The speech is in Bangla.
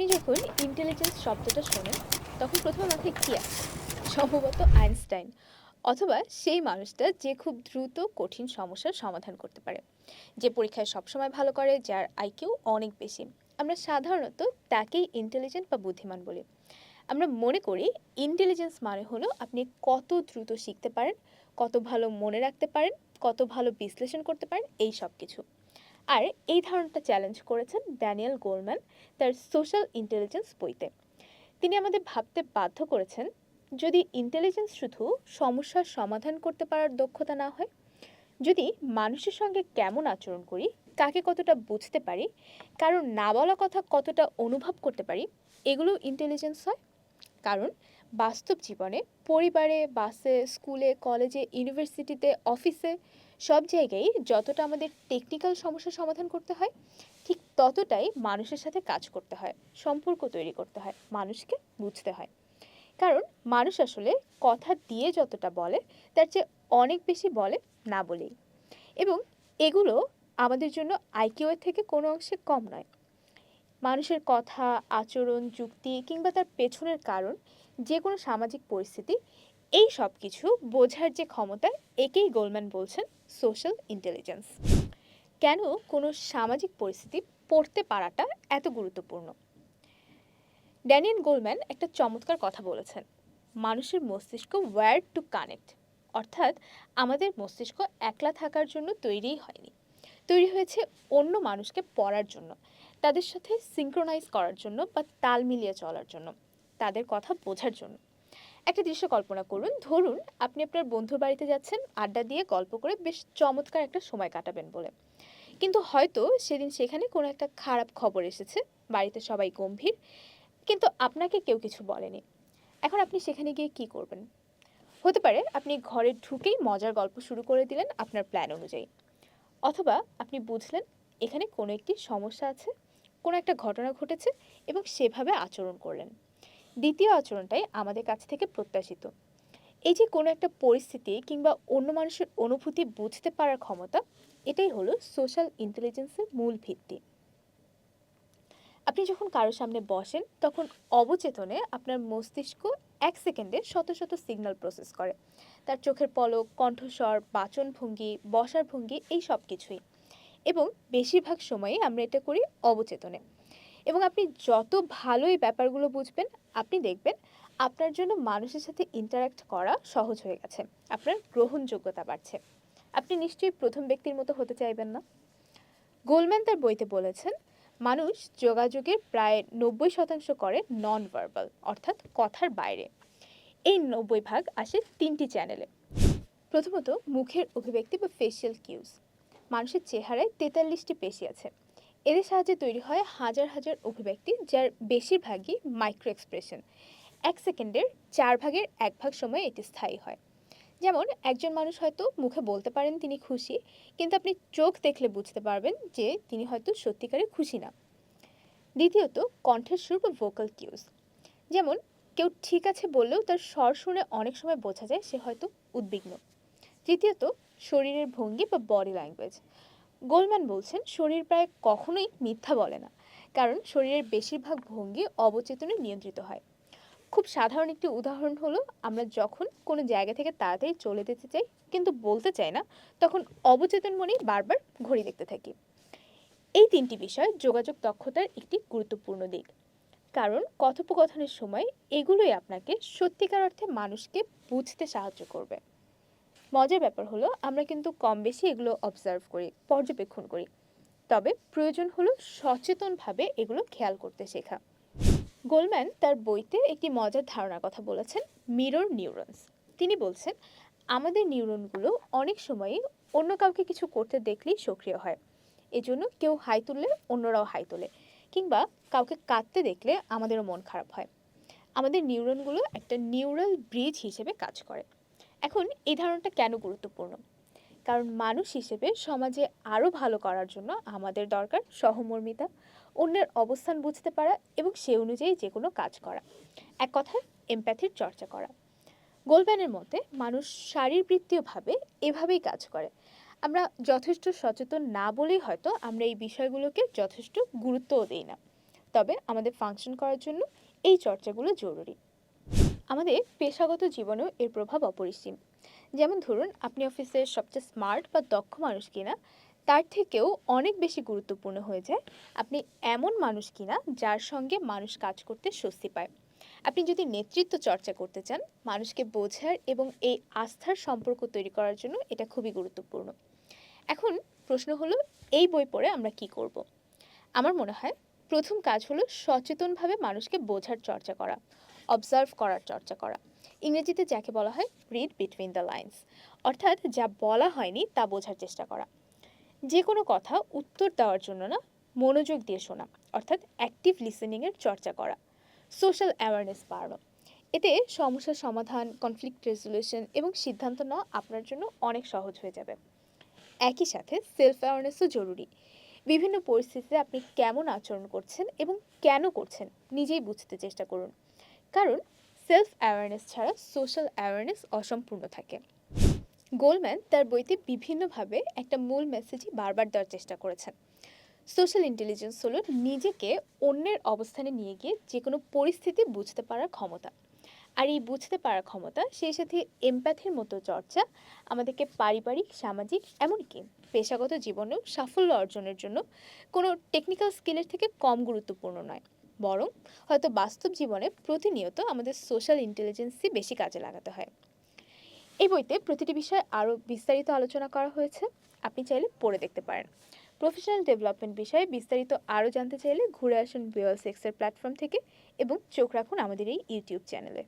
আপনি যখন ইন্টেলিজেন্স শব্দটা শোনেন, তখন প্রথমে মাথায় কি আসে? সম্ভবত আইনস্টাইন, অথবা সেই মানুষটা যে খুব দ্রুত কঠিন সমস্যার সমাধান করতে পারে, যে পরীক্ষায় সবসময় ভালো করে, যার আইকিউ অনেক বেশি। আমরা সাধারণত তাকেই ইন্টেলিজেন্ট বা বুদ্ধিমান বলি। আমরা মনে করি ইন্টেলিজেন্স মানে হলো আপনি কত দ্রুত শিখতে পারেন, কত ভালো মনে রাখতে পারেন, কত ভালো বিশ্লেষণ করতে পারেন, এই সব কিছু। আর এই ধারণাটা চ্যালেঞ্জ করেছেন ড্যানিয়েল গোলম্যান তার সোশ্যাল ইন্টেলিজেন্স বইতে। তিনি আমাদের ভাবতে বাধ্য করেছেন, যদি ইন্টেলিজেন্স শুধু সমস্যার সমাধান করতে পারার দক্ষতা না হয়, যদি মানুষের সঙ্গে কেমন আচরণ করি, কাকে কতটা বুঝতে পারি, কারণ না বলা কথা কতটা অনুভব করতে পারি, এগুলো ইন্টেলিজেন্স হয়। কারণ বাস্তব জীবনে, পরিবারে, বাসে, স্কুলে, কলেজে, ইউনিভার্সিটিতে, অফিসে, সব জায়গায় যতটা আমাদের টেকনিক্যাল সমস্যার সমাধান করতে হয়, ঠিক ততটাই মানুষের সাথে কাজ করতে হয়, সম্পর্ক তৈরি করতে হয়, মানুষকে বুঝতে হয়। কারণ মানুষ আসলে কথা দিয়ে যতটা বলে, তার চেয়ে অনেক বেশি বলে না বলেই। এবং এগুলো আমাদের জন্য আইকিউ এর থেকে কোনো অংশে কম নয়। মানুষের কথা, আচরণ, যুক্তি কিংবা তার পেছনের কারণ, যে কোনো সামাজিক পরিস্থিতি, এই সব কিছু বোঝার যে ক্ষমতা, একেই গোলম্যান বলছেন সোশ্যাল ইন্টেলিজেন্স। কেন কোনো সামাজিক পরিস্থিতি পড়তে পারাটা এত গুরুত্বপূর্ণ? ড্যানিয়েল গোলম্যান একটা চমৎকার কথা বলেছেন। মানুষের মস্তিষ্ক ওয়্যার টু কানেক্ট, অর্থাৎ আমাদের মস্তিষ্ক একলা থাকার জন্য তৈরিই হয়নি, তৈরি হয়েছে অন্য মানুষকে পড়ার জন্য, তাদের সাথে সিঙ্ক্রোনাইজ করার জন্য বা তাল মিলিয়ে চলার জন্য, তাদের কথা বোঝার জন্য। একটা দৃশ্য কল্পনা করুন, ধরুন আপনি আপনার বন্ধুর বাড়িতে যাচ্ছেন, আড্ডা দিয়ে গল্প করে বেশ চমৎকার একটা সময় কাটাবেন বলে। কিন্তু হয়তো সেদিন সেখানে কোনো একটা খারাপ খবর এসেছে, বাড়িতে সবাই গম্ভীর, কিন্তু আপনাকে কেউ কিছু বলেনি। এখন আপনি সেখানে গিয়ে কি করবেন? হতে পারে আপনি ঘরে ঢুকেই মজার গল্প শুরু করে দিলেন আপনার প্ল্যান অনুযায়ী, অথবা আপনি বুঝলেন এখানে কোনো একটি সমস্যা আছে, কোনো একটা ঘটনা ঘটেছে, এবং সেভাবে আচরণ করলেন। দ্বিতীয় আচরণটাই আমাদের কাছ থেকে প্রত্যাশিত। এই যে কোনো একটা পরিস্থিতি কিংবা অন্য মানুষের অনুভূতি বুঝতে পারার ক্ষমতা, এটাই হলো সোশ্যাল ইন্টেলিজেন্সের মূল ভিত্তি। আপনি যখন কারোর সামনে বসেন, তখন অবচেতনে আপনার মস্তিষ্ক 1 সেকেন্ডে শত শত সিগন্যাল প্রসেস করে। তার চোখের পলক, কণ্ঠস্বর, বাচনভঙ্গি, বসার ভঙ্গি, এই সব কিছুই। এবং বেশিরভাগ সময়ই আমরা এটা করি অবচেতনে। এবং আপনি যত ভালো এই ব্যাপারগুলো বুঝবেন, আপনি দেখবেন আপনার জন্য মানুষের সাথে ইন্টারাক্ট করা সহজ হয়ে গেছে, আপনার গ্রহণযোগ্যতা বাড়ছে। আপনি নিশ্চয়ই প্রথম ব্যক্তির মতো হতে চাইবেন না। গোলম্যান তার বইতে বলেছেন, মানুষ যোগাযোগের প্রায় 90% করে নন ভার্বাল, অর্থাৎ কথার বাইরে। এই 90 ভাগ আসে 3টি চ্যানেলে। প্রথমত, মুখের অভিব্যক্তি বা ফেসিয়াল কিউজ। মানুষের চেহারায় 43টি পেশি আছে। এদের সাহায্যে তৈরি হয় হাজার হাজার অভিব্যক্তি, যার বেশিরভাগই মাইক্রো এক্সপ্রেশন। 1 সেকেন্ডের 1/4 ভাগ সময় এটি স্থায়ী হয়। যেমন একজন মানুষ হয়তো মুখে বলতে পারেন তিনি খুশি, কিন্তু আপনি চোখ দেখলে বুঝতে পারবেন যে তিনি হয়তো সত্যিকারে খুশি না। দ্বিতীয়ত, কণ্ঠের সুর বা ভোকাল কিউজ। যেমন কেউ ঠিক আছে বললেও তার স্বর শুনে অনেক সময় বোঝা যায় সে হয়তো উদ্বিগ্ন। তৃতীয়ত, শরীরের ভঙ্গি বা বডি ল্যাঙ্গুয়েজ। গোলম্যান বলছেন শরীর প্রায় কখনোই মিথ্যা বলে না, কারণ শরীরের বেশিরভাগ ভঙ্গি অবচেতনে নিয়ন্ত্রিত হয়। খুব সাধারণ একটি উদাহরণ হলো, আমরা যখন কোনো জায়গা থেকে তাড়াতাড়ি চলে যেতে চাই কিন্তু বলতে চাই না, তখন অবচেতন মনেই বারবার ঘড়ি দেখতে থাকি। এই 3টি বিষয় যোগাযোগ দক্ষতার একটি গুরুত্বপূর্ণ দিক, কারণ কথোপকথনের সময় এগুলোই আপনাকে সত্যিকার অর্থে মানুষকে বুঝতে সাহায্য করবে। মজার ব্যাপার হলো, আমরা কিন্তু কম বেশি এগুলো অবজার্ভ করি, পর্যবেক্ষণ করি, তবে প্রয়োজন হলো সচেতনভাবে এগুলো খেয়াল করতে শেখা। গোলম্যান তার বইতে একটি মজার ধারণার কথা বলেছেন, মিরর নিউরনস। তিনি বলছেন, আমাদের নিউরনগুলো অনেক সময়ই অন্য কাউকে কিছু করতে দেখলেই সক্রিয় হয়। এজন্য কেউ হাই তুললে অন্যরাও হাই তোলে, কিংবা কাউকে কাঁদতে দেখলে আমাদেরও মন খারাপ হয়। আমাদের নিউরনগুলো একটা নিউরাল ব্রিজ হিসেবে কাজ করে। এখন এই ধারণাটা কেন গুরুত্বপূর্ণ? কারণ মানুষ হিসেবে সমাজে আরও ভালো করার জন্য আমাদের দরকার সহমর্মিতা, অন্যের অবস্থান বুঝতে পারা এবং সে অনুযায়ী যে কোনো কাজ করা, এক কথায় এমপ্যাথির চর্চা করা। গোলম্যানের মতে মানুষ শারীরবৃত্তীয়ভাবে এভাবেই কাজ করে। আমরা যথেষ্ট সচেতন না বলেই হয়তো আমরা এই বিষয়গুলোকে যথেষ্ট গুরুত্বও দিই না। তবে আমাদের ফাংশন করার জন্য এই চর্চাগুলো জরুরি। আমাদের পেশাগত জীবনেও এর প্রভাব অপরিসীম। যেমন ধরুন, আপনি অফিসের সবচেয়ে স্মার্ট বা দক্ষ মানুষ কিনা তার থেকেও অনেক বেশি গুরুত্বপূর্ণ হয়ে যায় আপনি এমন মানুষ কিনা যার সঙ্গে মানুষ কাজ করতে স্বস্তি পায়। আপনি যদি নেতৃত্ব চর্চা করতে চান, মানুষকে বোঝার এবং এই আস্থার সম্পর্ক তৈরি করার জন্য এটা খুবই গুরুত্বপূর্ণ। এখন প্রশ্ন হলো, এই বই পড়ে আমরা কি করব? আমার মনে হয় প্রথম কাজ হলো সচেতনভাবে মানুষকে বোঝার চর্চা করা, অবজার্ভ করার চর্চা করা। ইংরেজিতে যাকে বলা হয় রিড বিটুইন দ্য লাইন্স, অর্থাৎ যা বলা হয়নি তা বোঝার চেষ্টা করা। যে কোনো কথা উত্তর দেওয়ার জন্য না, মনোযোগ দিয়ে শোনা, অর্থাৎ অ্যাক্টিভ লিসেনিংয়ের চর্চা করা। সোশ্যাল অ্যাওয়ারনেস বাড়ানো, এতে সমস্যার সমাধান, কনফ্লিক্ট রেজলিউশন এবং সিদ্ধান্ত নেওয়া আপনার জন্য অনেক সহজ হয়ে যাবে। একই সাথে সেলফ অ্যাওয়ারনেসও জরুরি। বিভিন্ন পরিস্থিতিতে আপনি কেমন আচরণ করছেন এবং কেন করছেন নিজেই বুঝতে চেষ্টা করুন, কারণ সেলফ অ্যাওয়ারনেস ছাড়া সোশ্যাল অ্যাওয়ারনেস অসম্পূর্ণ থাকে। গোলম্যান তার বইতে বিভিন্নভাবে একটা মূল মেসেজই বারবার দেওয়ার চেষ্টা করেছেন। সোশ্যাল ইন্টেলিজেন্স হলো নিজেকে অন্যের অবস্থানে নিয়ে গিয়ে যে কোনো পরিস্থিতি বুঝতে পারার ক্ষমতা। আর এই বুঝতে পারার ক্ষমতা, সেই সাথে এমপ্যাথির মতো চর্চা আমাদেরকে পারিবারিক, সামাজিক, এমনকি পেশাগত জীবনেও সাফল্য অর্জনের জন্য কোনো টেকনিক্যাল স্কিলের থেকে কম গুরুত্বপূর্ণ নয়। বরং হয়তো বাস্তব জীবনে প্রতিনিয়ত আমাদের সোশ্যাল ইন্টেলিজেন্সই বেশি কাজে লাগাতে হয়। এই বইতে প্রতিটি বিষয়ে আরও বিস্তারিত আলোচনা করা হয়েছে, আপনি চাইলে পড়ে দেখতে পারেন। প্রফেশনাল ডেভেলপমেন্ট বিষয়ে বিস্তারিত আরও জানতে চাইলে ঘুরে আসুন বিওএল সিক্সের প্ল্যাটফর্ম থেকে এবং চোখ রাখুন আমাদের এই ইউটিউব চ্যানেলে।